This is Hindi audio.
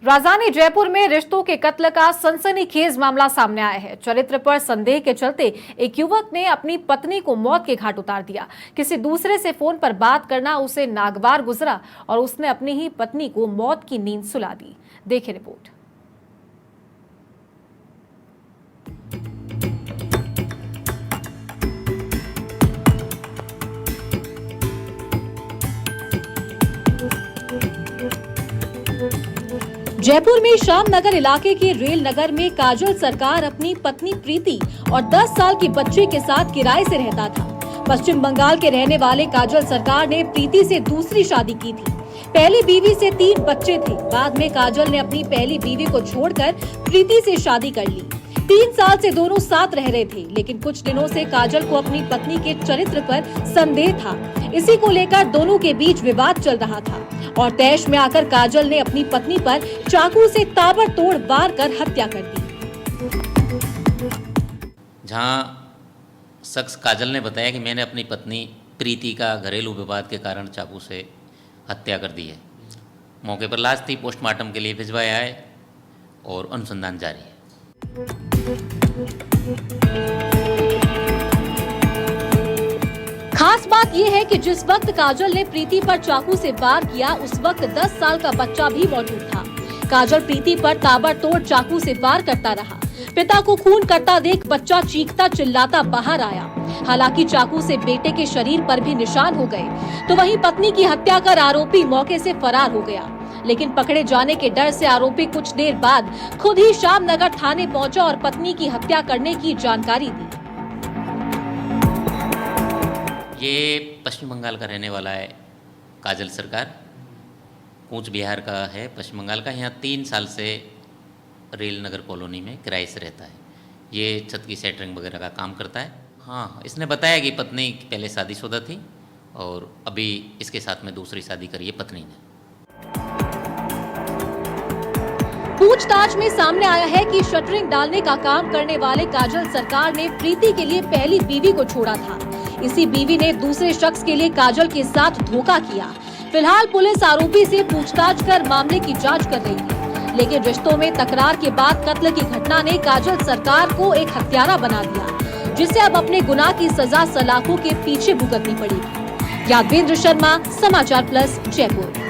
राजधानी जयपुर में रिश्तों के कत्ल का सनसनीखेज मामला सामने आया है। चरित्र पर संदेह के चलते एक युवक ने अपनी पत्नी को मौत के घाट उतार दिया। किसी दूसरे से फोन पर बात करना उसे नागवार गुजरा और उसने अपनी ही पत्नी को मौत की नींद सुला दी। देखिए रिपोर्ट। जयपुर में श्यामनगर इलाके के रेल नगर में काजल सरकार अपनी पत्नी प्रीति और 10 साल की बच्ची के साथ किराए से रहता था। पश्चिम बंगाल के रहने वाले काजल सरकार ने प्रीति से दूसरी शादी की थी। पहली बीवी से 3 बच्चे थे। बाद में काजल ने अपनी पहली बीवी को छोड़कर प्रीति से शादी कर ली। 3 साल से दोनों साथ रह रहे थे, लेकिन कुछ दिनों से काजल को अपनी पत्नी के चरित्र पर संदेह था। इसी को लेकर दोनों के बीच विवाद चल रहा था और तैश में आकर काजल ने अपनी पत्नी पर चाकू से ताबड़तोड़ वार कर हत्या कर दी। जहां शख्स काजल ने बताया कि मैंने अपनी पत्नी प्रीति का घरेलू विवाद के कारण चाकू से हत्या कर दी है। मौके पर लाश थी, पोस्टमार्टम के लिए भिजवाया है और अनुसंधान जारी है। खास बात यह है कि जिस वक्त काजल ने प्रीति पर चाकू से वार किया, उस वक्त 10 साल का बच्चा भी मौजूद था। काजल प्रीति पर ताबड़तोड़ चाकू से वार करता रहा। पिता को खून करता देख बच्चा चीखता चिल्लाता बाहर आया। हालांकि चाकू से बेटे के शरीर पर भी निशान हो गए। तो वहीं पत्नी की हत्या कर आरोपी मौके से फरार हो गया, लेकिन पकड़े जाने के डर से आरोपी कुछ देर बाद खुद ही श्यामनगर थाने पहुंचा और पत्नी की हत्या करने की जानकारी दी। ये पश्चिम बंगाल का रहने वाला है काजल सरकार। कूच बिहार का है, पश्चिम बंगाल का। यहाँ 3 साल से रेल नगर कॉलोनी में किराए से रहता है। ये छत की सेटरिंग वगैरह का काम करता है। हाँ, इसने बताया कि पत्नी पहले शादीशुदा थी और अभी इसके साथ में दूसरी शादी करी है पत्नी ने। पूछताछ में सामने आया है कि शटरिंग डालने का काम करने वाले काजल सरकार ने प्रीति के लिए पहली बीवी को छोड़ा था। इसी बीवी ने दूसरे शख्स के लिए काजल के साथ धोखा किया। फिलहाल पुलिस आरोपी से पूछताछ कर मामले की जांच कर रही है, लेकिन रिश्तों में तकरार के बाद कत्ल की घटना ने काजल सरकार को एक हत्यारा बना दिया, जिसे अब अपने गुनाह की सजा सलाखों के पीछे भुगतनी पड़ेगी। यादवेंद्र शर्मा, समाचार प्लस, जयपुर।